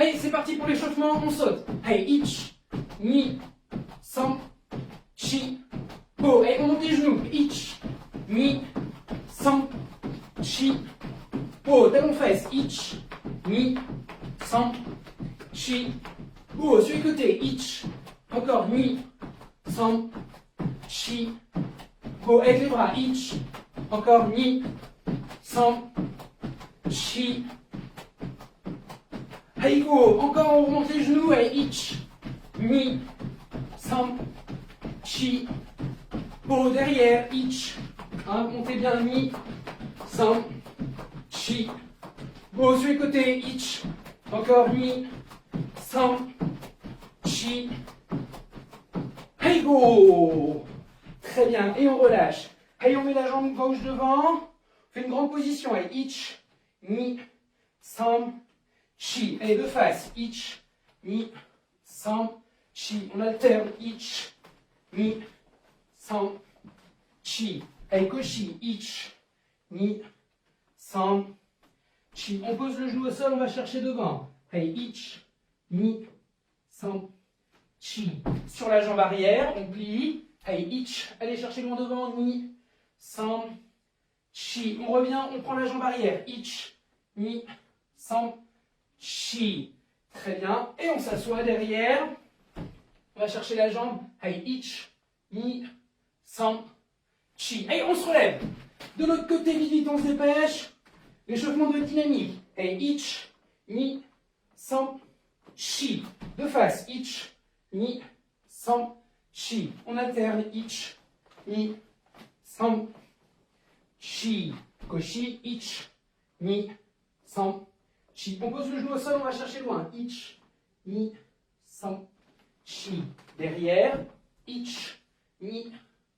Hey, c'est parti pour l'échauffement, on saute. Hey, ich, ni, san, chi, po. Hey, on monte les genoux. Ich, ni, san, chi, po. Talon fesse. Ich, ni, san, chi, po. Sur les côtés. Ich, encore, ni, san, chi, po. Avec les bras. Ich, encore, ni, san, chi, hey, go. Encore, on remonte les genoux. Hey, ich, ni, san, chi, po. Derrière, ich. Hein, montez bien, ni, san, chi, po. Sur les côtés, ich. Encore, ni, san, chi. Hey, go. Très bien. Et on relâche. Hey, on met la jambe gauche devant. On fait une grande position. Hey, ich, ni, san, chi. Allez, de face. Ich, ni, san, chi. On alterne. Ich, ni, san, chi. Allez, koshi. Ich, ni, san, chi. On pose le genou au sol, on va chercher devant. Allez, ich, ni, san, chi. Sur la jambe arrière, on plie. Allez, ich. Allez chercher loin devant. Ni, san, chi. On revient, on prend la jambe arrière. Ich, ni, san, chi. Très bien. Et on s'assoit derrière. On va chercher la jambe. Hey, ich, ni, san, chi. Hey, on se relève. De l'autre côté, vite, vite, on se dépêche. L'échauffement doit être dynamique. Hey, ich, ni, san, chi. De face. Ich, ni, san, chi. On alterne. Ich, ni, san, chi. Koshi. Ich, ni, san, chi. On pose le genou au sol, on va chercher loin. Ich, ni, san, chi. Derrière. Ich, ni,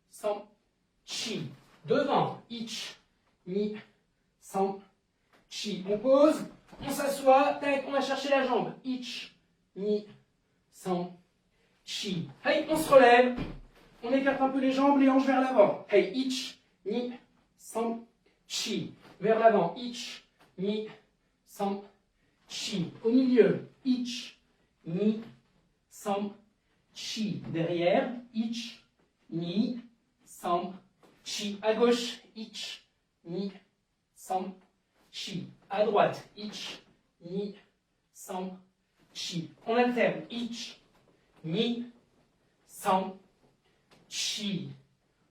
san, chi. Devant. Ich, ni, san, chi. On pose, on s'assoit, tac, on va chercher la jambe. Ich, ni, san, chi. Hey, on se relève. On écarte un peu les jambes, les hanches vers l'avant. Hey, ich, ni, san, chi. Vers l'avant. Ich, ni, san, chi. Au milieu. Ich, ni, san, chi. Derrière. Ich, ni, san, chi. À gauche. Ich, ni, san, chi. À droite. Ich, ni, san, chi. On alterne. Ich, ni, san, chi.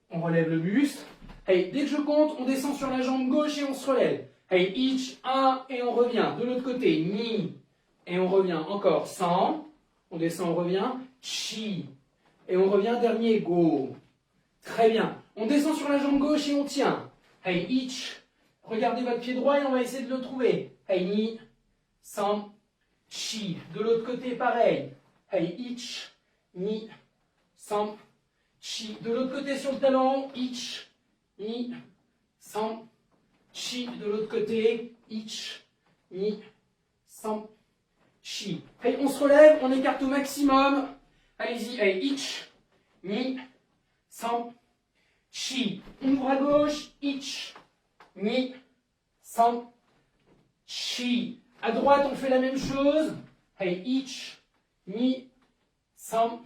On relève le buste. Hey, dès que je compte, on descend sur la jambe gauche et on se relève. Hey, ich, 1, et on revient. De l'autre côté, ni, et on revient. Encore, san. On descend, on revient. Chi. Et on revient, dernier, go. Très bien. On descend sur la jambe gauche et on tient. Hey, ich. Regardez votre pied droit et on va essayer de le trouver. Hey, ni, san, chi. De l'autre côté, pareil. Hey, ich, ni, san, chi. De l'autre côté, sur le talon, ich, ni, san, chi. De l'autre côté, ich, ni, san, chi. Hey, on se relève, on écarte au maximum. Allez-y, hey, ich, ni, san, chi. On ouvre à gauche, ich, ni, san, chi. À droite, on fait la même chose. Hey, ich, ni, san,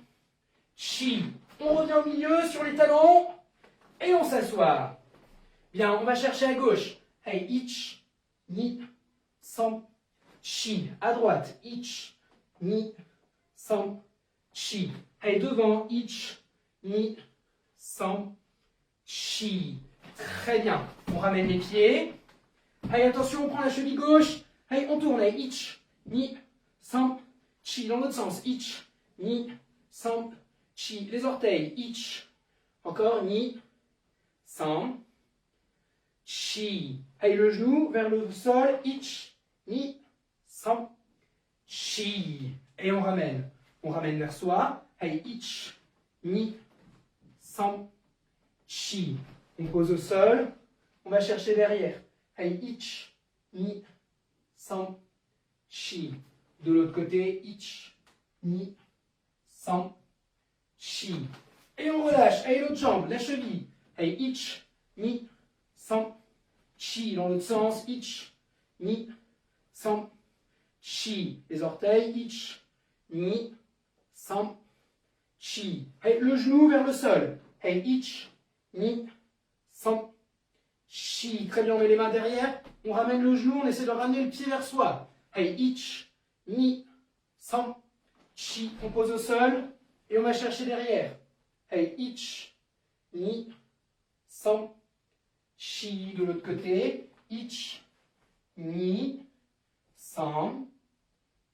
chi. On revient au milieu sur les talons et on s'assoit. Bien, on va chercher à gauche. Hey, ich, ni, san, chi. À droite, ich, ni, san, chi. Hey, devant, ich, ni, san, chi. Très bien. On ramène les pieds. Hey, attention, on prend la cheville gauche. Hey, on tourne. Hey, ich, ni, san, chi. Dans l'autre sens. Ich, ni, san, chi. Les orteils. Ich. Encore. Ni, san, chi. Hey, le genou vers le sol. Ich, ni, san, chi. Et on ramène. On ramène vers soi. Hey, ich, ni, san, chi. On pose au sol. On va chercher derrière. Hey, ich, ni, san, chi. De l'autre côté, ich, ni, san, chi. Et on relâche. Hey, l'autre jambe, la cheville. Hey, ich, ni, san, chi. Dans l'autre sens, ich, ni, san, chi. Les orteils, ich, ni, sam, chi. Hey, le genou vers le sol. Hey, ich, ni, sam, chi. Très bien, on met les mains derrière. On ramène le genou, on essaie de ramener le pied vers soi. Hey, ich, ni, sam, chi. On pose au sol et on va chercher derrière. Hey, ich, ni, sam, chi. De l'autre côté. Ich, ni, sam,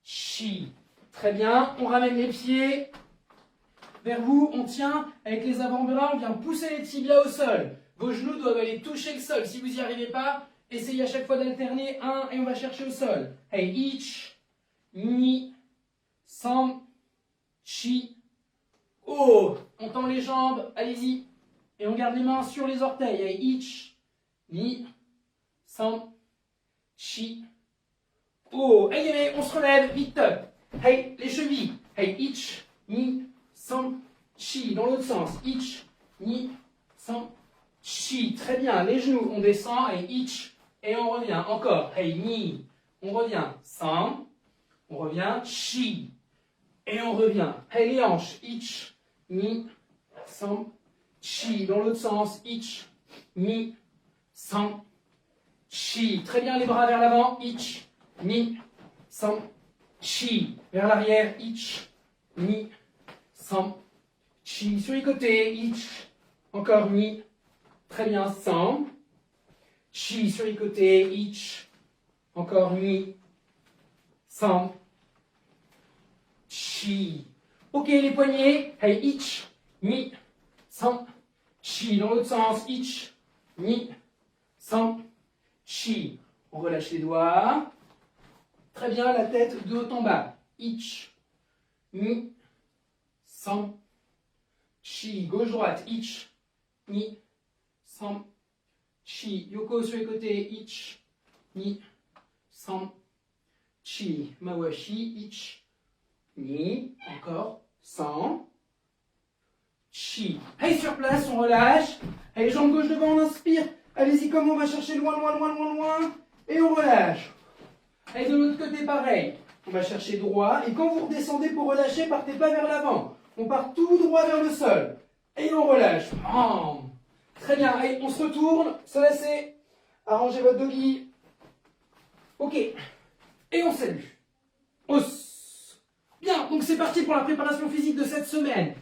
chi. Très bien, on ramène les pieds vers vous, on tient avec les avant-bras, on vient pousser les tibias au sol. Vos genoux doivent aller toucher le sol. Si vous n'y arrivez pas, essayez à chaque fois d'alterner un et on va chercher au sol. Hey, ich, ni, sam, chi. Oh, on tend les jambes, allez-y. Et on garde les mains sur les orteils. Hey, ich, ni, sam, chi. Oh, hey, on se relève, vite. Hey, les chevilles. Hey, ich, ni, sam, chi. Dans l'autre sens. Ich, ni, sam, chi. Très bien. Les genoux, on descend. Hey, ich. Et on revient. Encore. Hey, ni. On revient. Sam. On revient. Chi. Et on revient. Hey, les hanches. Ich, ni, sam, chi. Dans l'autre sens. Ich, ni, sam, chi. Très bien. Les bras vers l'avant. Ich, ni, sam, chi. Vers l'arrière. Ich, ni, sam, chi. Sur les côtés. Ich. Encore ni. Très bien. Sam. Chi. Sur les côtés. Ich. Encore ni. Sam. Chi. Ok, les poignets. Hey, ich. Ni. Sam. Chi. Dans l'autre sens. Ich. Ni. Sam. Chi. On relâche les doigts. Très bien, la tête de haut en bas. Ich, ni, sam, chi. Gauche-droite. Ich, ni, sam, chi. Yoko sur les côtés. Ich, ni, sam, chi. Mawashi. Ich, ni. Encore. Sam, chi. Hey, sur place, on relâche. Hey, jambe gauche devant, on inspire. Allez-y, comme on va chercher loin, loin, loin, loin, loin. Et on relâche. Et de l'autre côté, pareil. On va chercher droit. Et quand vous redescendez pour relâcher, partez pas vers l'avant. On part tout droit vers le sol. Et on relâche. Bam. Très bien. Allez, on se retourne. Se laisser. Arrangez votre doggy. Ok. Et on salue. Os. Bien. Donc c'est parti pour la préparation physique de cette semaine.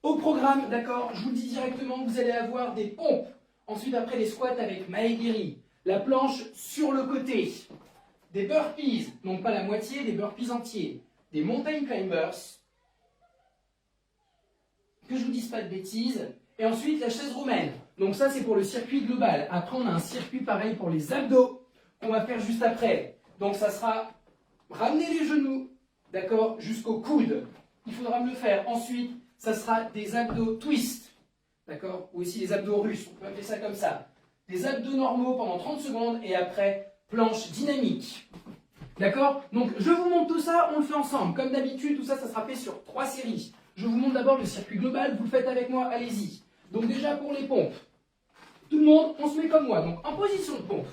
Au programme, d'accord, je vous le dis directement, vous allez avoir des pompes. Ensuite, après les squats avec Maegiri. La planche sur le côté. Des burpees, donc pas la moitié, des burpees entiers. Des mountain climbers. Que je vous dise pas de bêtises. Et ensuite, la chaise roumaine. Donc ça, c'est pour le circuit global. Après, on a un circuit pareil pour les abdos qu'on va faire juste après. Donc ça sera ramener les genoux, d'accord, jusqu'au coude. Il faudra me le faire. Ensuite, ça sera des abdos twist, d'accord, ou aussi les abdos russes. On peut appeler ça comme ça. Des abdos normaux pendant 30 secondes et après, planche dynamique. D'accord? Donc, je vous montre tout ça, on le fait ensemble. Comme d'habitude, tout ça, ça sera fait sur 3 séries. Je vous montre d'abord le circuit global, vous le faites avec moi, allez-y. Donc déjà, pour les pompes, tout le monde, on se met comme moi, donc en position de pompe.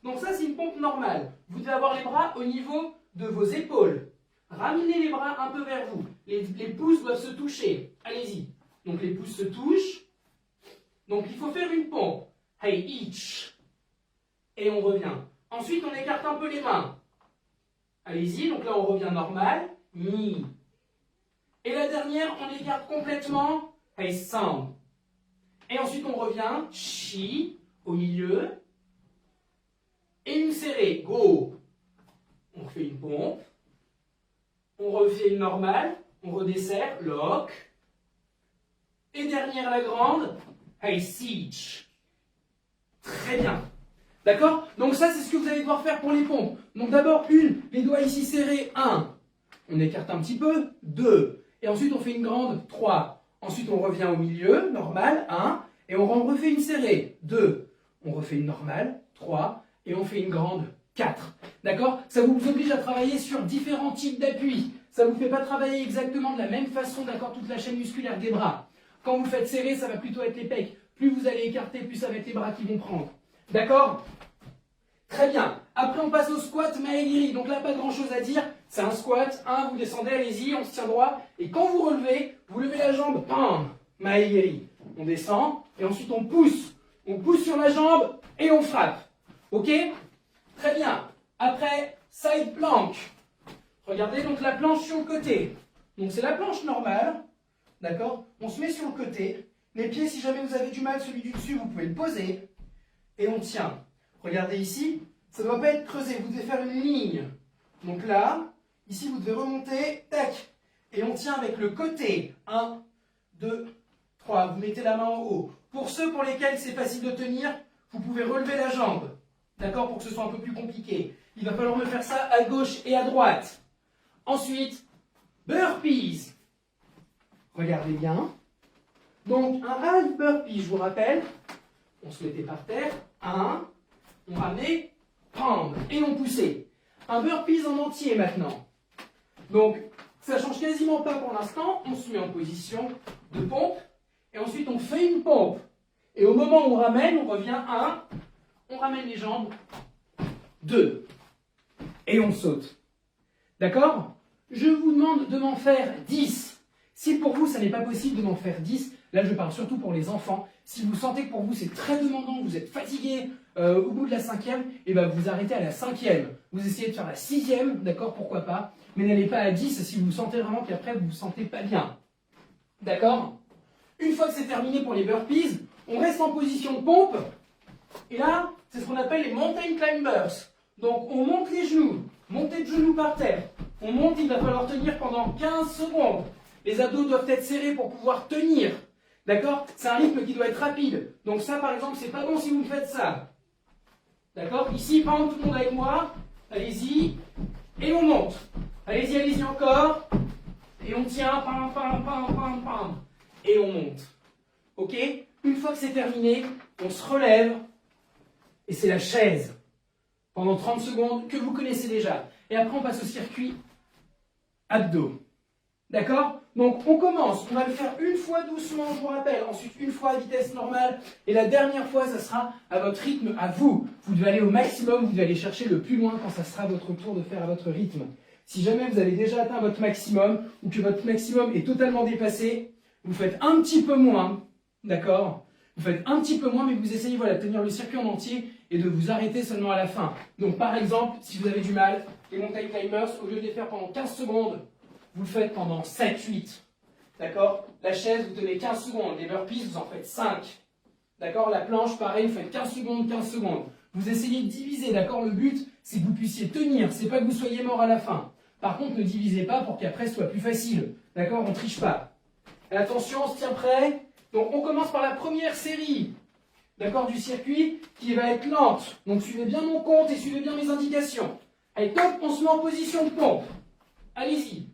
Donc ça, c'est une pompe normale. Vous devez avoir les bras au niveau de vos épaules. Ramenez les bras un peu vers vous. Les pouces doivent se toucher. Allez-y. Donc les pouces se touchent. Donc il faut faire une pompe. Hey, each. Et on revient. Ensuite, on écarte un peu les mains. Allez-y, donc là on revient normal. Mi. Et la dernière, on écarte complètement. Hey, sound. Et ensuite on revient. Chi. Au milieu. Et une serrée. Go. On fait une pompe. On refait une normale. On redesserre. Lock. Et dernière la grande. Hey, siege. Très bien. D'accord? Donc ça, c'est ce que vous allez devoir faire pour les pompes. Donc d'abord, les doigts ici serrés, 1. On écarte un petit peu, 2. Et ensuite, on fait une grande, 3. Ensuite, on revient au milieu, normal, 1. Et on refait une serrée, 2. On refait une normale, 3. Et on fait une grande, 4. D'accord? Ça vous oblige à travailler sur différents types d'appuis. Ça ne vous fait pas travailler exactement de la même façon, d'accord, toute la chaîne musculaire des bras. Quand vous faites serrer, ça va plutôt être les pecs. Plus vous allez écarter, plus ça va être les bras qui vont prendre. D'accord? Très bien. Après, on passe au squat Maegiri. Donc là, pas grand chose à dire. C'est un squat. Vous descendez, allez-y, on se tient droit. Et quand vous relevez, vous levez la jambe. Bam, Maegiri. On descend et ensuite on pousse. On pousse sur la jambe et on frappe. Ok? Très bien. Après, side plank. Regardez donc la planche sur le côté. Donc c'est la planche normale. D'accord? On se met sur le côté. Les pieds, si jamais vous avez du mal, celui du dessus, vous pouvez le poser. Et on tient. Regardez ici. Ça ne doit pas être creusé. Vous devez faire une ligne. Donc là, ici, vous devez remonter. Tac. Et on tient avec le côté. 1, 2, 3. Vous mettez la main en haut. Pour ceux pour lesquels c'est facile de tenir, vous pouvez relever la jambe. D'accord? Pour que ce soit un peu plus compliqué. Il va falloir me faire ça à gauche et à droite. Ensuite, burpees. Regardez bien. Donc, un half burpee, je vous rappelle. On se mettait par terre. 1. On ramenait. Pam. Et on poussait. Un burpees en entier maintenant. Donc, ça ne change quasiment pas pour l'instant. On se met en position de pompe. Et ensuite, on fait une pompe. Et au moment où on ramène, on revient 1. On ramène les jambes. 2. Et on saute. D'accord? Je vous demande de m'en faire 10. Si pour vous, ça n'est pas possible de m'en faire 10, là je parle surtout pour les enfants, si vous sentez que pour vous c'est très demandant, vous êtes fatigué au bout de la 5e, et ben vous arrêtez à la 5e. Vous essayez de faire la 6e, d'accord, pourquoi pas, mais n'allez pas à 10 si vous sentez vraiment qu'après vous ne vous sentez pas bien. D'accord? Une fois que c'est terminé pour les burpees, on reste en position de pompe, et là, c'est ce qu'on appelle les mountain climbers. Donc on monte les genoux, montez de genoux par terre. On monte, il va falloir tenir pendant 15 secondes. Les abdos doivent être serrés pour pouvoir tenir. D'accord? C'est un rythme qui doit être rapide. Donc ça, par exemple, c'est pas bon si vous faites ça. D'accord? Ici, par exemple, tout le monde avec moi. Allez-y. Et on monte. Allez-y, allez-y encore. Et on tient. Pam, pam, pam, pam, pam. Et on monte. Ok? Une fois que c'est terminé, on se relève. Et c'est la chaise. Pendant 30 secondes que vous connaissez déjà. Et après, on passe au circuit abdos. D'accord? Donc, on commence. On va le faire une fois doucement, je vous rappelle. Ensuite, une fois à vitesse normale. Et la dernière fois, ça sera à votre rythme, à vous. Vous devez aller au maximum. Vous devez aller chercher le plus loin quand ça sera votre tour de faire à votre rythme. Si jamais vous avez déjà atteint votre maximum ou que votre maximum est totalement dépassé, vous faites un petit peu moins. D'accord? Vous faites un petit peu moins, mais vous essayez voilà, de tenir le circuit en entier et de vous arrêter seulement à la fin. Donc, par exemple, si vous avez du mal, les mountain climbers, au lieu de les faire pendant 15 secondes, vous le faites pendant 7-8. D'accord? La chaise, vous tenez 15 secondes. Les burpees, vous en faites 5. D'accord? La planche, pareil, vous faites 15 secondes, 15 secondes. Vous essayez de diviser, d'accord? Le but, c'est que vous puissiez tenir. C'est pas que vous soyez mort à la fin. Par contre, ne divisez pas pour qu'après, ce soit plus facile. D'accord? On ne triche pas. Et attention, on se tient prêt. Donc, on commence par la première série. D'accord? Du circuit, qui va être lente. Donc, suivez bien mon compte et suivez bien mes indications. Allez, top, on se met en position de pompe. Allez-y.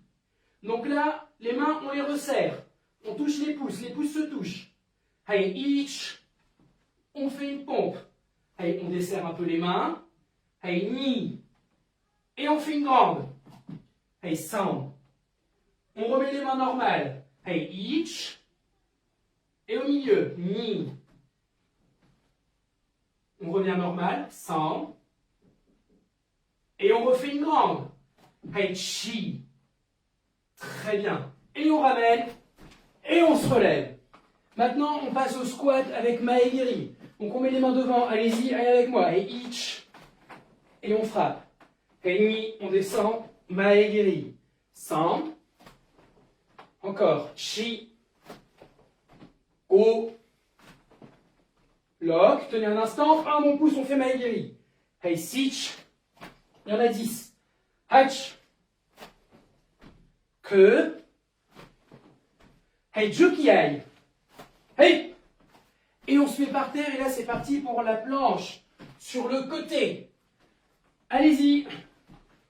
Donc là, les mains, on les resserre. On touche les pouces se touchent. Allez, each. On fait une pompe. Allez, on desserre un peu les mains. Allez, knee. Et on fait une grande. Allez, sound. On remet les mains normales. Allez, each. Et au milieu, knee. On revient normal, sound. Et on refait une grande. Allez, chi. Très bien. Et on ramène. Et on se relève. Maintenant, on passe au squat avec Maegiri. Donc on met les mains devant. Allez-y, allez avec moi. Et each. Et on frappe. Et ni, on descend. Maegiri. Sound. Encore. Chi. Go. Lock. Tenez un instant. Un bon pouce, on fait Maegiri. Hey, sich. Il y en a 10. Hatch. Que. Hey, Jukiai. Hey. Et on se met par terre et là c'est parti pour la planche. Sur le côté. Allez-y.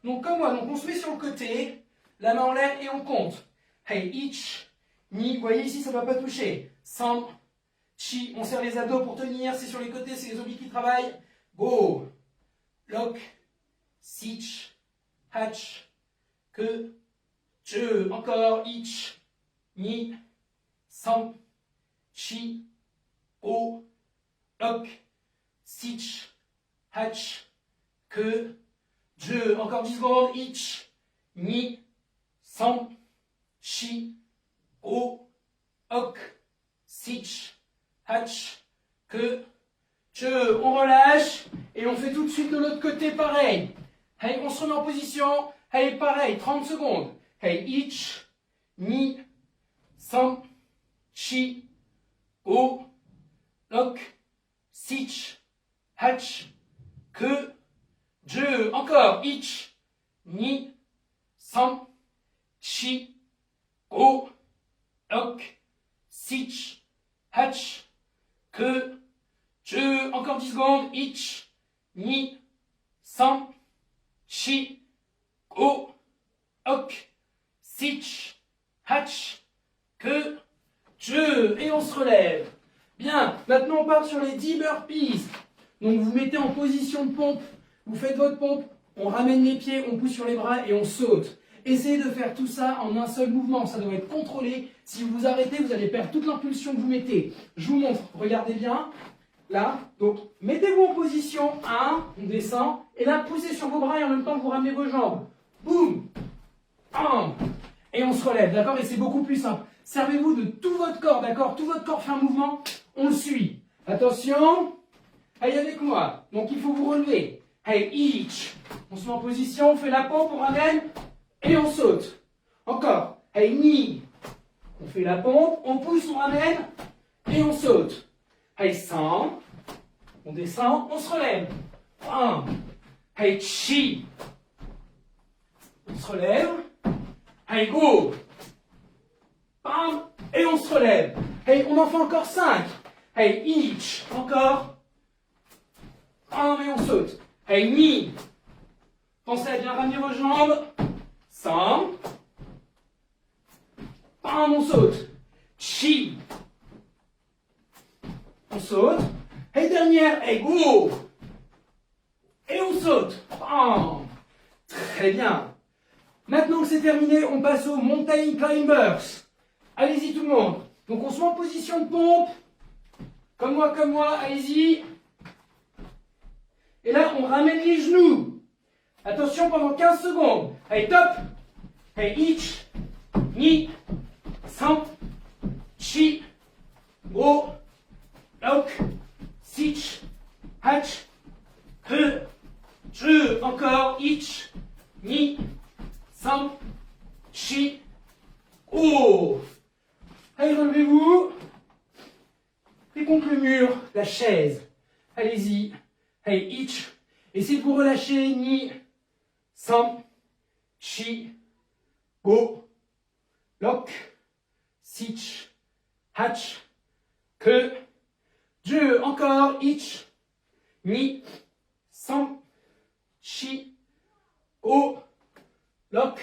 Donc comme moi, donc on se met sur le côté. La main en l'air et on compte. Hey, each. Ni. Vous voyez ici, ça ne va pas toucher. Sam. Chi. On serre les abdos pour tenir. C'est sur les côtés, c'est les obliques qui travaillent. Go. Lock. Sich. Hatch. Que. Je, encore, ich, ni, sam, chi, o, lock, sich, hatch, que, je, encore 10 secondes, ich, ni, sam, chi, o, ok, sich, hach, que, je, on relâche et on fait tout de suite de l'autre côté pareil. Hey, on se remet en position, hey, pareil, 30 secondes. Hey, ich, ni, sam, chi, o, ok, sich, hach, que, je, encore, ich, ni, sam, chi, o, ok, sich, hach, que, je, encore 10 secondes, ich, ni, sam, chi, o, ok, sich, hach, que, je, et on se relève. Bien, maintenant on part sur les 10 burpees. Donc vous mettez en position de pompe, vous faites votre pompe, on ramène les pieds, on pousse sur les bras et on saute. Essayez de faire tout ça en un seul mouvement, ça doit être contrôlé. Si vous vous arrêtez, vous allez perdre toute l'impulsion que vous mettez. Je vous montre, regardez bien. Là, donc mettez-vous en position 1, on descend, et là poussez sur vos bras et en même temps vous ramenez vos jambes. Boum, bam, et on se relève, d'accord? Et c'est beaucoup plus simple. Servez-vous de tout votre corps, d'accord? Tout votre corps fait un mouvement, on le suit. Attention, allez avec moi. Donc il faut vous relever. Hey, each. On se met en position, on fait la pompe, on ramène et on saute. Encore. Hey, knee. On fait la pompe, on pousse, on ramène et on saute. Hey, 100. On descend, on se relève. 1. Hey, chi. On se relève. Hey, go. Bam. Et on se relève. Hey, on en fait encore 5. Hey, each. Encore. Bam, et on saute. Hey, knee. Pensez à bien ramener vos jambes. 100. Bam, on saute. Chi. On saute. Et dernière, et go. Et on saute. Bam. Très bien. Maintenant que c'est terminé, on passe aux mountain climbers. Allez-y tout le monde. Donc on se met en position de pompe. Comme moi, allez-y. Et là, on ramène les genoux. Attention pendant 15 secondes. Allez, top. Allez, ich, ni, sam, chi, go, lock, sich, hach, que, je, encore, ich, ni, sam, chi, go. Allez, relevez-vous. Et contre le mur, la chaise. Allez-y. Hey, ich. Essayez de vous relâcher. Ni, sam, chi, go, lock, sich, hach, que, je. Encore. Ich, ni, sam, chi, go, lock,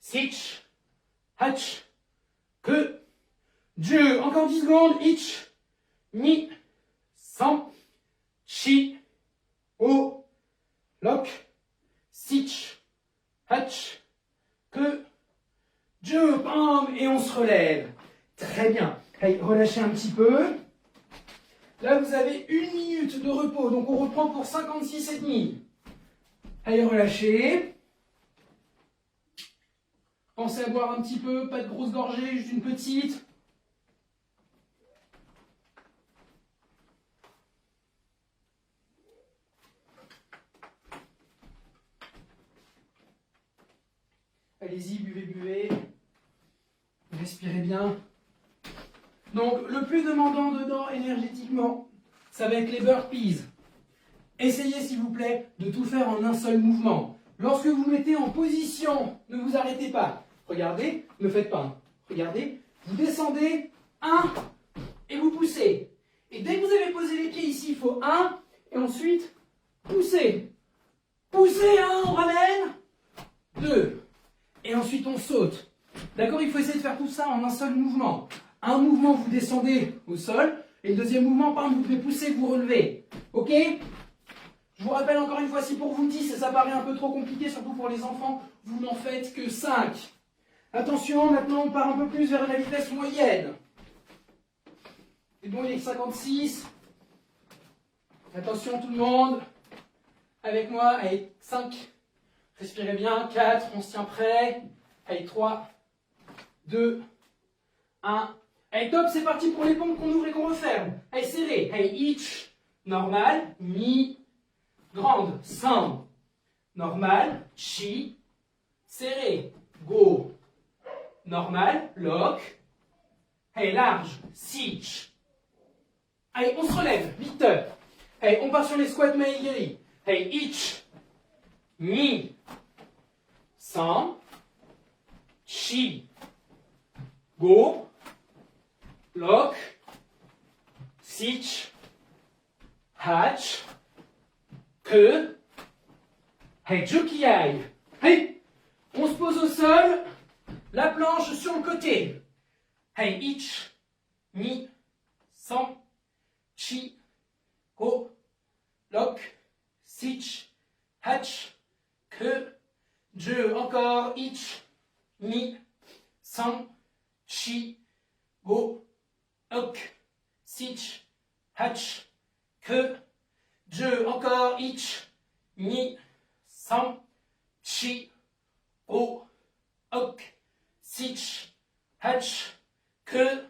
sich, hach, que, je. Encore 10 secondes. Ich, ni, sam, chi, go, lock, sich, hach, que, je, bam, et on se relève. Très bien. Allez, relâchez un petit peu. Là, vous avez 1 minute de repos, donc on reprend pour 56,5. Allez, relâchez. Pensez à boire un petit peu, pas de grosse gorgée, juste une petite. Allez-y, buvez. Respirez bien. Donc, le plus demandant dedans, énergétiquement, ça va être les burpees. Essayez, s'il vous plaît, de tout faire en un seul mouvement. Lorsque vous vous mettez en position, ne vous arrêtez pas. Regardez, ne faites pas. Regardez, vous descendez, 1, et vous poussez. Et dès que vous avez posé les pieds ici, il faut 1, et ensuite, poussez. Poussez, 1, on ramène. 2. Et ensuite on saute. D'accord? Il faut essayer de faire tout ça en un seul mouvement. Un mouvement, vous descendez au sol. Et le deuxième mouvement, par exemple, vous pouvez pousser, vous relevez. Ok? Je vous rappelle encore une fois, si pour vous 10, ça paraît un peu trop compliqué, surtout pour les enfants, vous n'en faites que 5. Attention, maintenant on part un peu plus vers la vitesse moyenne. C'est bon, il est 56. Attention tout le monde. Avec moi, allez, 5. Respirez bien, 4, on se tient prêt. Allez, 3, 2, 1. Allez, top, c'est parti pour les pompes qu'on ouvre et qu'on referme. Allez, serré. Allez, each, normal, mi, grande, sound, normal, chi, serré, go, normal, lock. Allez, large, sich. Allez, on se relève, vite. Allez, on part sur les squats maigris. Allez, each, mi, sound, chi, go, lock, sich, hatch, que, hey, jukiai. Hey, on se pose au sol, la planche sur le côté. Hey, ich, mi, san, chi, go, lock, sich, hatch, que, je, encore, ich, mi, san, chi, go, lock, sich, hatch, que, je, encore, ich, mi, san, chi, go, lock, sich, hatch, que,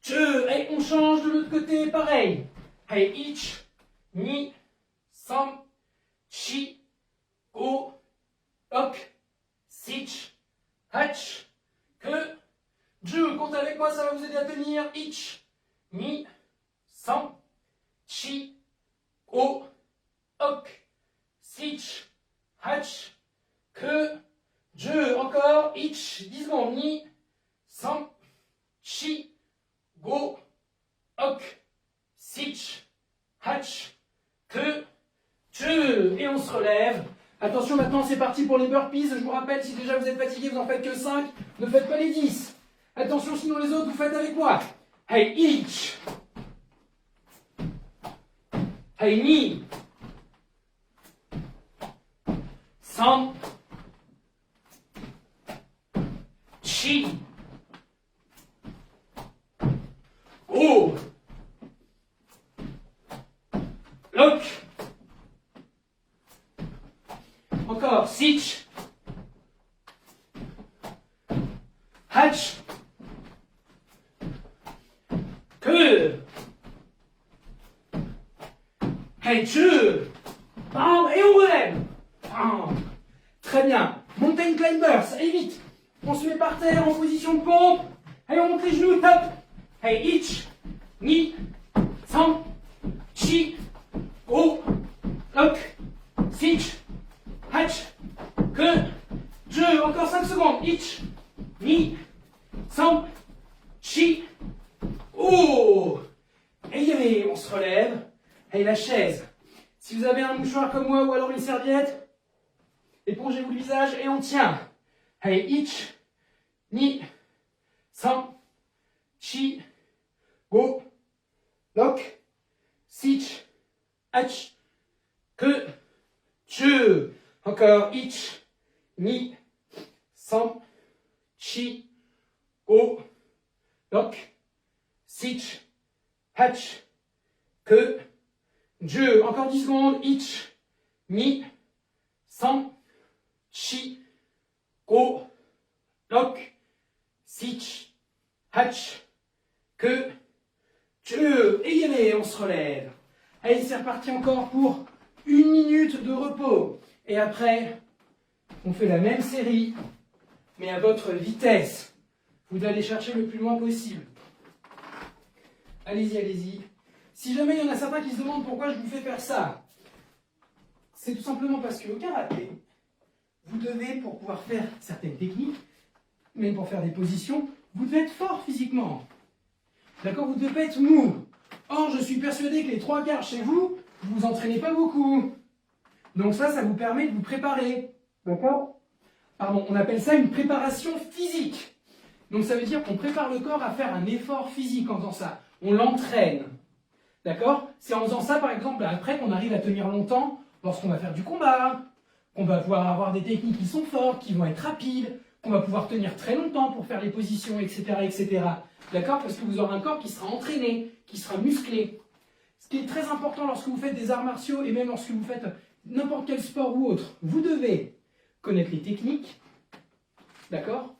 je. Et on change de l'autre côté, pareil. Hey, ich, mi, san, chi, go, lock, sich, hatch, que, je. Compte avec moi, ça va vous aider à tenir. Ich, mi, san, chi, go, lock, sich, hatch, que, je. Encore, ich, 10 secondes. Mi, san, chi, go, lock, sich, hatch, que, je. Et on se relève. Attention, maintenant c'est parti pour les burpees. Je vous rappelle, si déjà vous êtes fatigué, vous n'en faites que 5. Ne faites pas les 10. Attention, sinon les autres, vous faites avec moi. Hey, each. Hey, knee. San. Chi. Go. Lock. Encore, sich. Hatch. Que. Hey, je. Bam, et on relève. Bam. Très bien. Mountain climbers, allez vite. On se met par terre en position de pompe. Allez, on monte les genoux, top. Hey, ich, ni, san, chi, go, lock, sich, hatch, que, je. Encore 5 secondes. Ich, ni, san, chi, oh. Et on se relève. Et la chaise. Si vous avez un mouchoir comme moi ou alors une serviette, épongez-vous le visage et on tient. Allez, ich, ni, san, chi, go, lock, sich, hatch, que, je. Encore, ich, ni, san, chi, go, lock, sich, hatch, que, je. Encore 10 secondes. Ich, mi, san, chi, go, lock, sich, hatch, que, je. Et on se relève. Allez, c'est reparti encore pour 1 minute de repos. Et après, on fait la même série, mais à votre vitesse. Vous devez aller chercher le plus loin possible. Allez-y, allez-y. Si jamais il y en a certains qui se demandent pourquoi je vous fais faire ça, c'est tout simplement parce qu'au karaté, vous devez, pour pouvoir faire certaines techniques, même pour faire des positions, vous devez être fort physiquement. D'accord? Vous devez pas être mou. Or, je suis persuadé que les 3 quarts chez vous, vous vous entraînez pas beaucoup. Donc ça vous permet de vous préparer. D'accord? Pardon, on appelle ça une préparation physique. Donc ça veut dire qu'on prépare le corps à faire un effort physique en faisant ça. On l'entraîne. D'accord? C'est en faisant ça, par exemple, après qu'on arrive à tenir longtemps lorsqu'on va faire du combat, qu'on va pouvoir avoir des techniques qui sont fortes, qui vont être rapides, qu'on va pouvoir tenir très longtemps pour faire les positions, etc., etc. D'accord? Parce que vous aurez un corps qui sera entraîné, qui sera musclé. Ce qui est très important lorsque vous faites des arts martiaux et même lorsque vous faites n'importe quel sport ou autre, vous devez connaître les techniques, d'accord?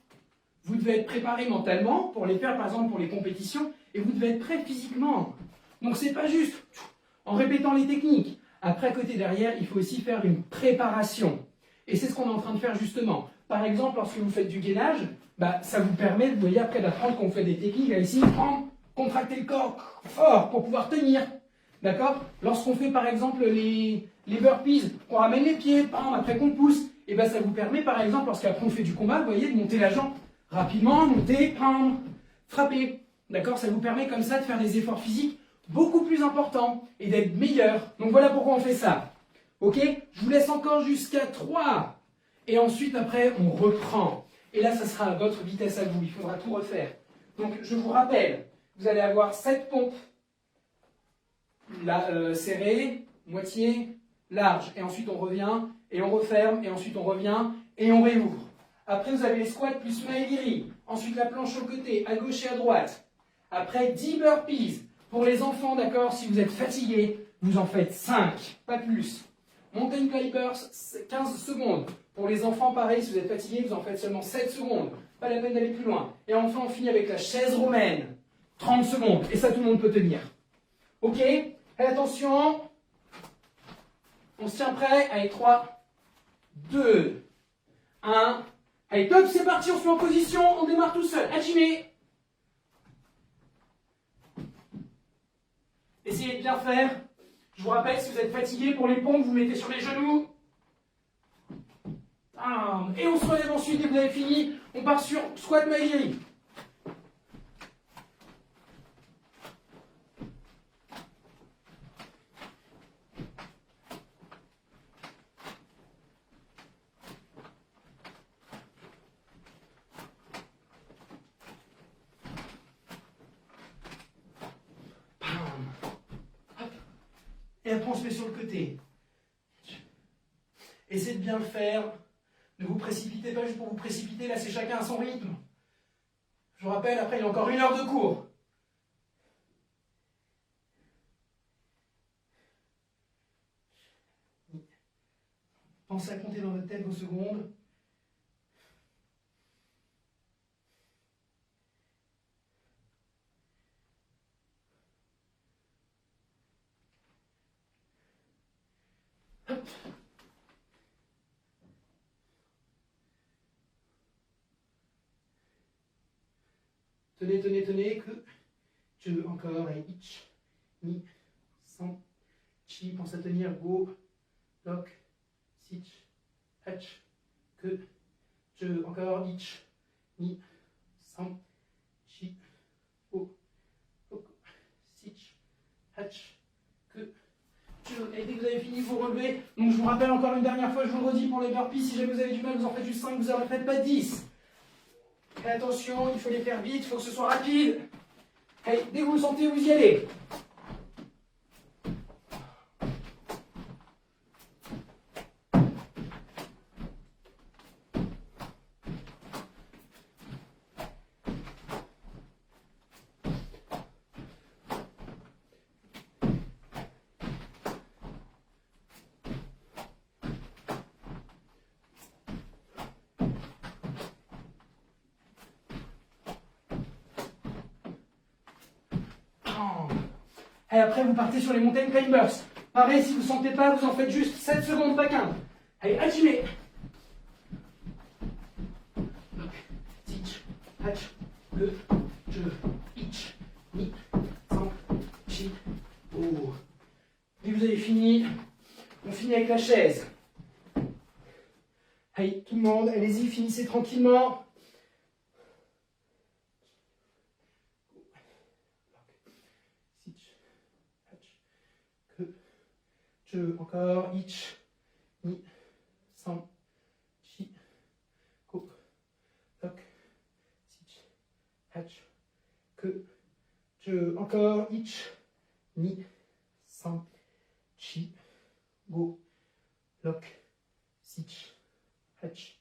Vous devez être préparé mentalement pour les faire, par exemple, pour les compétitions, et vous devez être prêt physiquement. Donc, c'est pas juste en répétant les techniques. Après, à côté, derrière, il faut aussi faire une préparation. Et c'est ce qu'on est en train de faire justement. Par exemple, lorsque vous faites du gainage, ça vous permet, vous voyez, après d'apprendre qu'on fait des techniques, à essayer de contracter le corps fort pour pouvoir tenir. D'accord? Lorsqu'on fait, par exemple, les burpees, qu'on ramène les pieds, après qu'on pousse, et ça vous permet, par exemple, lorsqu'après on fait du combat, vous voyez, de monter la jambe rapidement, monter, frapper. D'accord? Ça vous permet comme ça de faire des efforts physiques beaucoup plus importants et d'être meilleur. Donc voilà pourquoi on fait ça. Ok? Je vous laisse encore jusqu'à 3. Et ensuite, après, on reprend. Et là, ça sera à votre vitesse à vous. Il faudra tout refaire. Donc, je vous rappelle, vous allez avoir 7 pompes. Là, serrées, moitié, large. Et ensuite, on revient, et on referme, et ensuite, on revient, et on réouvre. Après, vous avez les squats plus main aiguille. Ensuite, la planche au côté, à gauche et à droite. Après, 10 burpees. Pour les enfants, d'accord, si vous êtes fatigué, vous en faites 5, pas plus. Mountain climbers, 15 secondes. Pour les enfants, pareil, si vous êtes fatigué, vous en faites seulement 7 secondes. Pas la peine d'aller plus loin. Et enfin, on finit avec la chaise romaine. 30 secondes. Et ça, tout le monde peut tenir. Ok? Et attention. On se tient prêt. Allez, 3, 2, 1. Allez, top, c'est parti. On se met en position. On démarre tout seul. Hajime. Essayez de bien faire. Je vous rappelle, si vous êtes fatigué, pour les pompes, vous mettez sur les genoux. Et on se relève ensuite, dès que vous avez fini, on part sur squat maigri. Et après, on se met sur le côté. Essayez de bien le faire. Ne vous précipitez pas juste pour vous précipiter. Là, c'est chacun à son rythme. Je vous rappelle, après, il y a encore 1 heure de cours. Pensez à compter dans votre tête vos secondes. Hop. Tenez, tenez, tenez, que je encore, et ich, ni, san, chi, pense à tenir, go, lock, sich, hatch, que, je encore, ich, ni, san, chi, go, lock, sich, hatch, que, je. Et dès que vous avez fini, vous relevez. Donc je vous rappelle encore une dernière fois, je vous le redis pour les burpees, si jamais vous avez du mal, vous en faites juste 5, vous n'en faites pas 10. Et attention, il faut les faire vite, il faut que ce soit rapide. Allez, dès que vous le sentez, vous y allez. Et après, vous partez sur les mountain climbers. Pareil, si vous ne sentez pas, vous en faites juste 7 secondes, pas 15. Allez, hajime. Sich, hatch, le, je, ich, ni, san, chi, oh. Dès que vous avez fini, on finit avec la chaise. Allez, tout le monde, allez-y, finissez tranquillement. Je, encore, ich, ni, san, chi, go, lock, sich, hatch, que, je, encore, ich, ni, san, chi, go, lock, sich, hatch,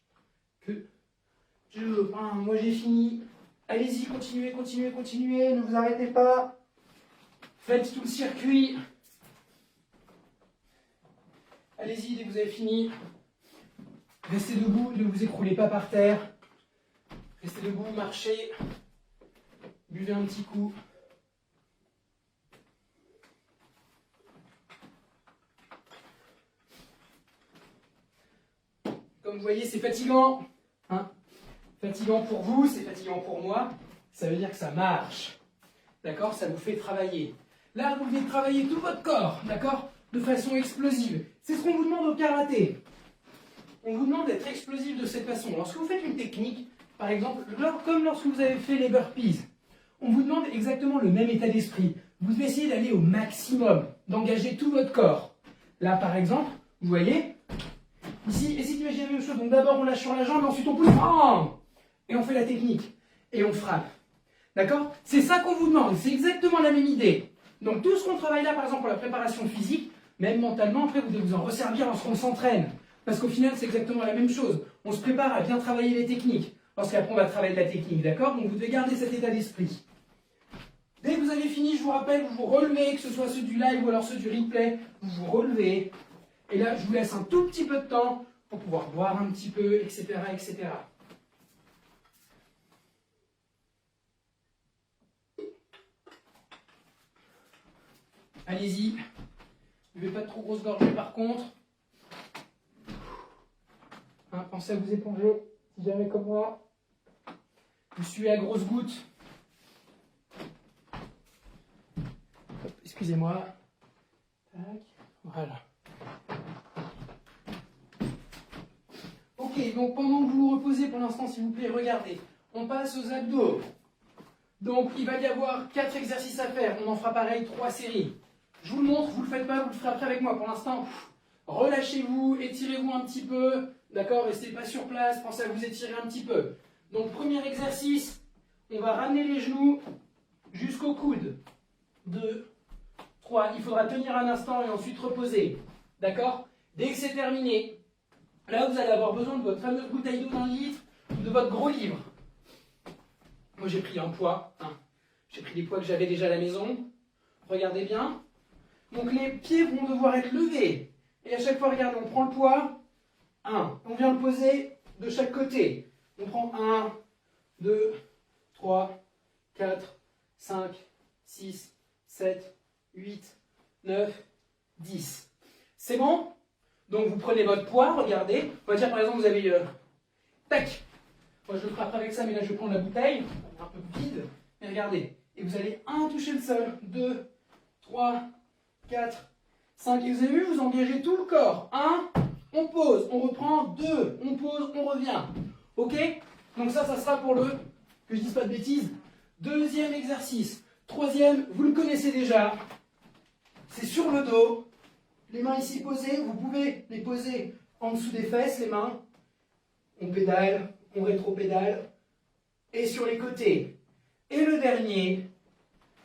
que, je, moi j'ai fini. Allez-y, continuez, continuez, continuez, ne vous arrêtez pas. Faites tout le circuit. Allez-y, dès que vous avez fini. Restez debout, ne vous écroulez pas par terre. Restez debout, marchez. Buvez un petit coup. Comme vous voyez, c'est fatigant. Hein? Fatigant pour vous, c'est fatigant pour moi. Ça veut dire que ça marche. D'accord? Ça vous fait travailler. Là, vous devez travailler tout votre corps. D'accord? De façon explosive. C'est ce qu'on vous demande au karaté. On vous demande d'être explosif de cette façon. Lorsque vous faites une technique, par exemple, comme lorsque vous avez fait les burpees, on vous demande exactement le même état d'esprit. Vous devez essayer d'aller au maximum, d'engager tout votre corps. Là, par exemple, vous voyez, ici, essayez d'imaginer la même chose. Donc d'abord, on lâche sur la jambe, ensuite on pousse, et on fait la technique, et on frappe. D'accord? C'est ça qu'on vous demande, c'est exactement la même idée. Donc tout ce qu'on travaille là, par exemple, pour la préparation physique, même mentalement, après, vous devez vous en resservir lorsqu'on s'entraîne. Parce qu'au final, c'est exactement la même chose. On se prépare à bien travailler les techniques. Parce qu'après, on va travailler la technique, d'accord? Donc, vous devez garder cet état d'esprit. Dès que vous avez fini, je vous rappelle, vous vous relevez, que ce soit ceux du live ou alors ceux du replay, vous vous relevez. Et là, je vous laisse un tout petit peu de temps pour pouvoir boire un petit peu, etc., etc. Allez-y. Ne buvez pas de trop grosses gorgées par contre. Hein, pensez à vous éponger, si jamais comme moi. Vous suivez à grosses gouttes. Excusez-moi. Tac. Voilà. Ok, donc pendant que vous vous reposez pour l'instant, s'il vous plaît, regardez. On passe aux abdos. Donc il va y avoir 4 exercices à faire. On en fera pareil 3 séries. Je vous le montre, vous ne le faites pas, vous le ferez après avec moi. Pour l'instant, relâchez-vous, étirez-vous un petit peu. D'accord? Restez pas sur place, pensez à vous étirer un petit peu. Donc premier exercice, on va ramener les genoux jusqu'au coude. 2, 3, il faudra tenir un instant et ensuite reposer. D'accord? Dès que c'est terminé, là vous allez avoir besoin de votre fameuse bouteille d'eau d'1 litre ou de votre gros livre. Moi j'ai pris un poids, hein. J'ai pris des poids que j'avais déjà à la maison. Regardez bien. Donc les pieds vont devoir être levés. Et à chaque fois, regardez, on prend le poids. 1. On vient le poser de chaque côté. On prend 1, 2, 3, 4, 5, 6, 7, 8, 9, 10. C'est bon? Donc vous prenez votre poids, regardez. On va dire par exemple, vous avez... tac. Moi je le ferai après avec ça, mais là je vais prendre la bouteille. Un peu vide. Et regardez. Et vous allez 1 toucher le sol. 2, 3, 4, 5. Et vous avez vu, vous engagez tout le corps. 1, on pose, on reprend. 2, on pose, on revient. Ok? Donc ça sera pour le, que je dise pas de bêtises, deuxième exercice. Troisième, vous le connaissez déjà. C'est sur le dos. Les mains ici posées. Vous pouvez les poser en dessous des fesses, les mains. On pédale, on rétro-pédale. Et sur les côtés. Et le dernier,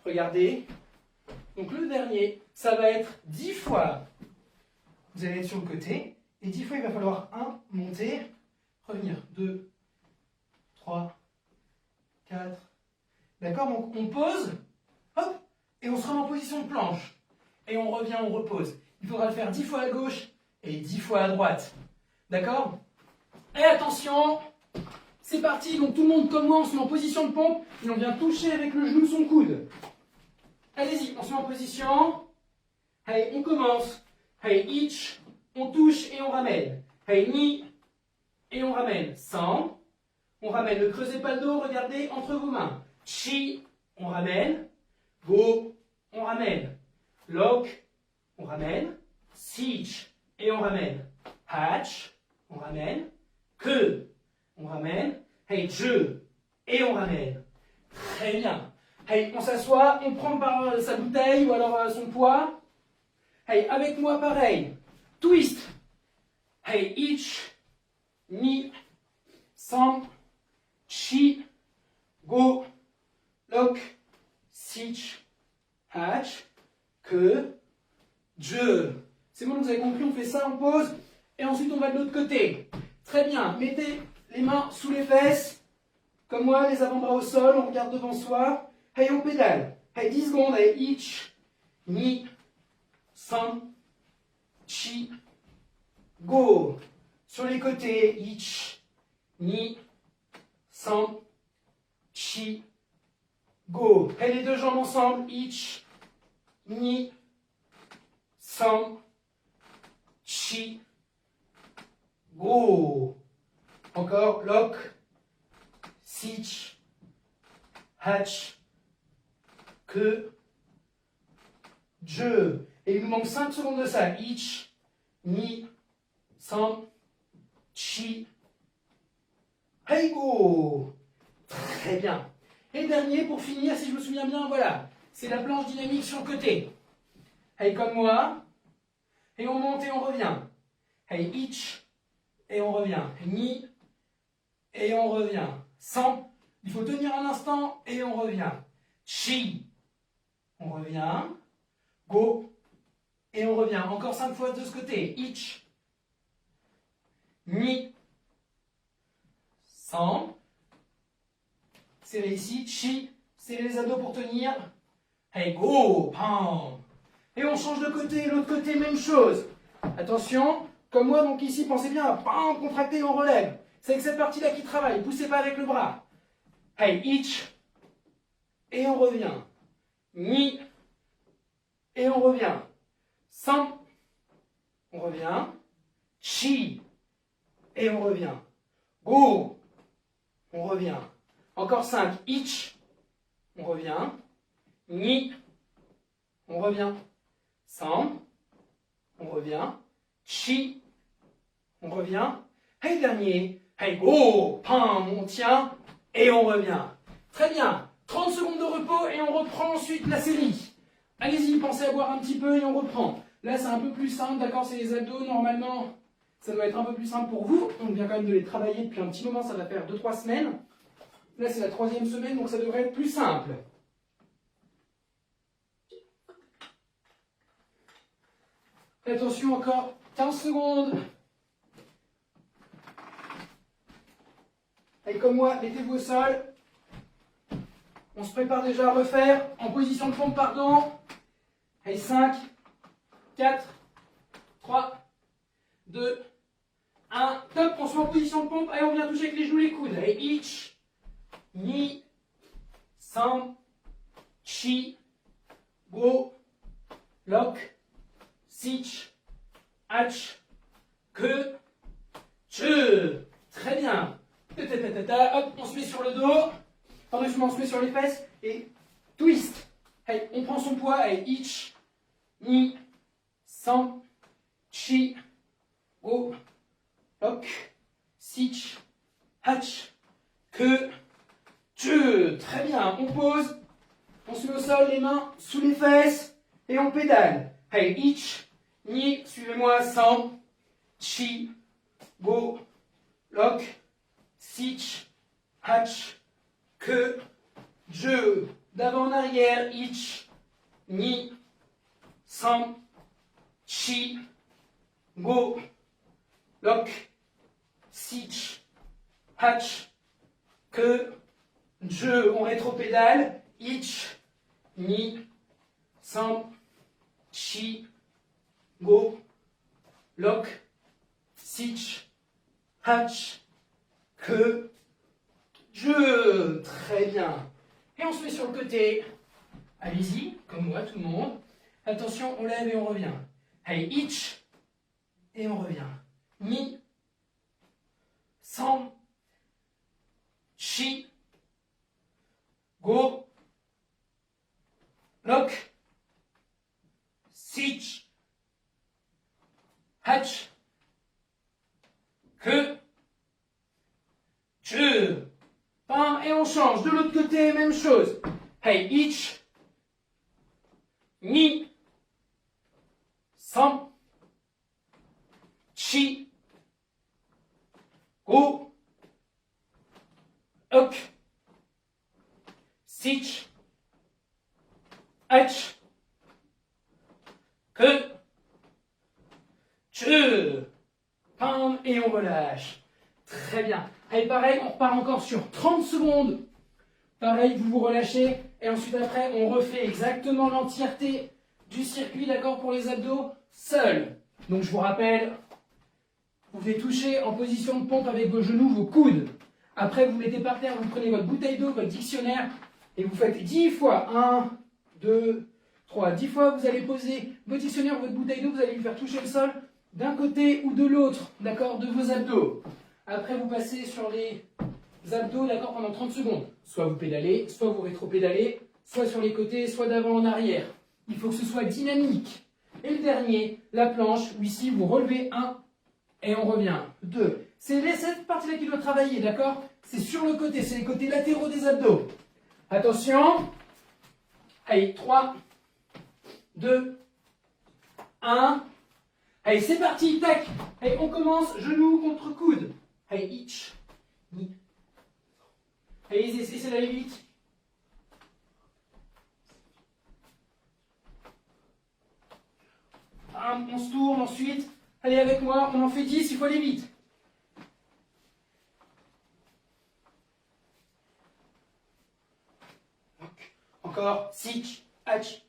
regardez. Donc le dernier, ça va être 10 fois. Vous allez être sur le côté. Et 10 fois, il va falloir 1, monter, revenir. 2, 3, 4. D'accord? Donc on pose, hop, et on se remet en position de planche. Et on revient, on repose. Il faudra le faire 10 fois à gauche et 10 fois à droite. D'accord? Et attention, c'est parti. Donc tout le monde comme moi, on se met en position de pompe et on vient toucher avec le genou son coude. Allez-y, on se met en position. Allez, on commence. Allez, each, on touche et on ramène. Allez, ni, et on ramène. 100. On ramène, ne creusez pas le dos, regardez entre vos mains. Chi, on ramène. Go, on ramène. Lock, on ramène. Siege, et on ramène. Hatch, on ramène. Que, on ramène. Hey, je, et on ramène. Très bien. Hey, on s'assoit, on prend par sa bouteille ou alors son poids. Hey, avec moi pareil. Twist. Hey, each, ni, sam, chi, go, lock, siege, hatch, que, je. C'est bon, vous avez compris, on fait ça, on pose, et ensuite on va de l'autre côté. Très bien, mettez les mains sous les fesses, comme moi, les avant-bras au sol, on regarde devant soi. Hey, on pédale. Hey, 10 secondes, hey, each, ni, sam, chi, go. Sur les côtés, ich, ni, san, chi, go. Et les deux jambes ensemble, ich, ni, san, chi, go. Encore, lock, sich, hatch, que, je. Et il nous manque 5 secondes de ça. Ich, ni, san, chi, hey go. Très bien. Et dernier, pour finir, si je me souviens bien, voilà. C'est la planche dynamique sur le côté. Hey, comme moi. Et on monte et on revient. Hey, ich. Et on revient. Ni. Et on revient. San. Il faut tenir un instant et on revient. Chi. On revient. Go. Et on revient. Encore 5 fois de ce côté. Ich. Ni. San. Serrez ici. Chi. Serrez les abdos pour tenir. Hey, go. Pam. Et on change de côté. L'autre côté, même chose. Attention. Comme moi, donc ici, pensez bien à pam, contracter et on relève. C'est avec cette partie-là qui travaille. Poussez pas avec le bras. Hey, ich. Et on revient. Ni. Et on revient. San. On revient. Chi. Et on revient. Go. On revient. Encore 5. Ich. On revient. Ni. On revient. San. On revient. Chi. On revient. Hey, dernier. Hey, go. Pam. On tient. Et on revient. Très bien. 30 secondes de repos et on reprend ensuite la série. Allez-y, pensez à boire un petit peu et on reprend. Là, c'est un peu plus simple, d'accord, c'est les abdos. Normalement, ça doit être un peu plus simple pour vous. On vient quand même de les travailler depuis un petit moment, ça va faire 2-3 semaines. Là, c'est la 3e semaine, donc ça devrait être plus simple. Attention, encore 15 secondes. Et comme moi, mettez-vous au sol. On se prépare déjà à refaire. En position de pompe, pardon. Allez, 5, 4, 3, 2, 1. Top, on se met en position de pompe. Allez, on vient toucher avec les genoux, les coudes. Allez, ich, ni, san, chi, go, lock, sich, hatch, que, che. Très bien. Hop, on se met sur le dos. Par-dessus, on se met sur les fesses et twist. Hey, on prend son poids. Hey, ich, ni, san, chi, go, lock, sich, hatch, que, che. Très bien. On pose. On se met au sol, les mains sous les fesses et on pédale. Hey, ich, ni, suivez-moi, san, chi, go, lock, sich, hatch, que, je. D'avant en arrière, ich, ni, san, chi, go, lock, sich, hatch, que, je. On rétropédale, ich, ni, san, chi, go, lock, sich, hatch, que, je. Très bien. Et on se met sur le côté. Allez-y, comme moi, tout le monde. Attention, on lève et on revient. Hey, ich. Et on revient. Ni. San. Chi. Go. Lock. Sich. Hatch. Que. Je. Pam, et on change. De l'autre côté, même chose. Hey, ich. Ni. San. Chi. Go. Lock. Sich. Hatch. Que. Je. Pam, et on relâche. Très bien. Allez, pareil, on repart encore sur 30 secondes. Pareil, vous vous relâchez. Et ensuite, après, on refait exactement l'entièreté du circuit, d'accord, pour les abdos, seul. Donc, je vous rappelle, Vous pouvez toucher en position de pompe avec vos genoux, vos coudes. Après, vous mettez par terre, vous prenez votre bouteille d'eau, votre dictionnaire, et vous faites 10 fois. 1, 2, 3. 10 fois, vous allez poser votre dictionnaire, votre bouteille d'eau, vous allez lui faire toucher le sol d'un côté ou de l'autre, d'accord, de vos abdos. Après, vous passez sur les abdos, d'accord, pendant 30 secondes. Soit vous pédalez, soit vous rétro-pédalez, soit sur les côtés, soit d'avant en arrière. Il faut que ce soit dynamique. Et le dernier, la planche, où ici, vous relevez 1 et on revient. 2. C'est cette partie-là qui doit travailler, d'accord? C'est sur le côté, c'est les côtés latéraux des abdos. Attention. Allez, 3, 2, 1. Allez, c'est parti, tac. Allez, on commence, genou contre coude. Allez, hitch. Allez, essayez d'aller vite. On se tourne ensuite. Allez avec moi, on en fait 10, il faut aller vite. Encore, sitch, hatch,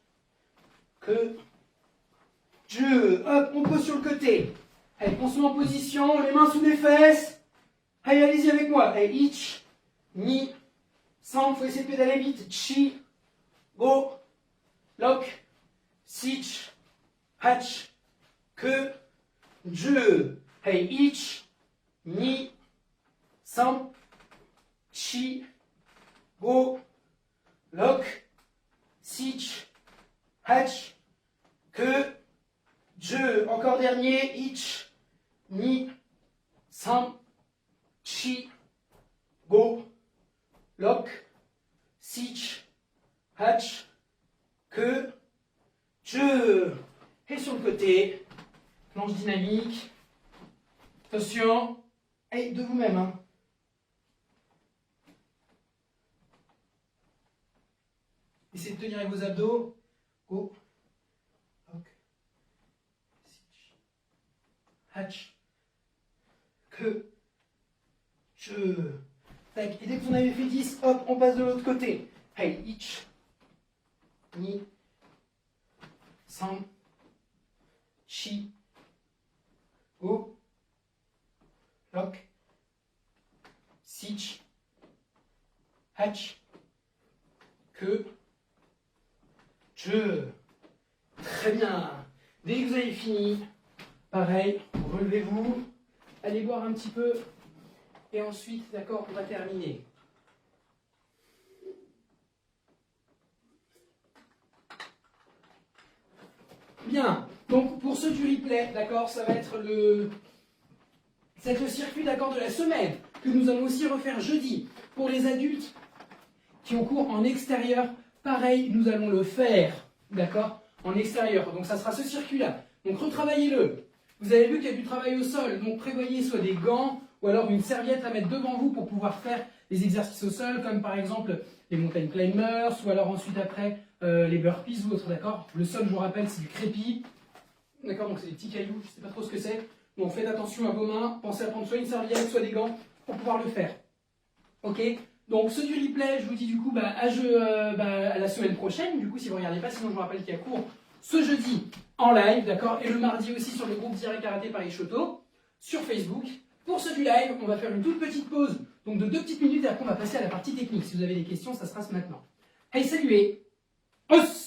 que, je, hop, on pose sur le côté. Allez, on se met en position, les mains sous les fesses. Allez, allez-y avec moi. Allez, hitch, ni, sans, il faut essayer de pédaler vite. Chi, go, lock, sitch, hatch, que, je. Allez, hitch, ni, sans, chi, go, lock, sitch, hatch, que, je. Encore dernier, hitch, ni, sans, chi, go, lock, sitch, hatch, que, je. Et sur le côté, planche dynamique. Attention. Et de vous-même. Hein. Essayez de tenir avec vos abdos. Go. Lock. Sitch. Hatch. Que. Je. Tac. Et dès que vous en avez fait 10, hop, on passe de l'autre côté. Hey, hitch. Ni. Sam. Chi. Go. Lock. Sitch. Hatch. Que. Je. Très bien. Dès que vous avez fini, pareil, relevez-vous, allez boire un petit peu, et ensuite, d'accord, on va terminer. Bien. Donc, pour ceux du replay, d'accord, ça va être le circuit, d'accord, de la semaine, que nous allons aussi refaire jeudi. Pour les adultes qui ont cours en extérieur, pareil, nous allons le faire, d'accord, en extérieur. Donc, ça sera ce circuit-là. Donc, retravaillez-le. Vous avez vu qu'il y a du travail au sol, donc prévoyez soit des gants ou alors une serviette à mettre devant vous pour pouvoir faire les exercices au sol, comme par exemple les mountain climbers, ou alors ensuite après les burpees ou autres, d'accord. Le sol, je vous rappelle, c'est du crépi, d'accord, donc c'est des petits cailloux, je ne sais pas trop ce que c'est. Donc faites attention à vos mains, pensez à prendre soit une serviette, soit des gants pour pouvoir le faire. Ok. Donc ceux du replay, je vous dis du coup à la semaine prochaine, du coup si vous ne regardez pas, sinon je vous rappelle qu'il y a cours ce jeudi en live, d'accord, et le mardi aussi sur le groupe Direct Karaté Paris Shoto, sur Facebook. Pour ceux du live, on va faire une toute petite pause, donc de 2 petites minutes, et après on va passer à la partie technique. Si vous avez des questions, ça se passe maintenant. Hey, saluez. Os.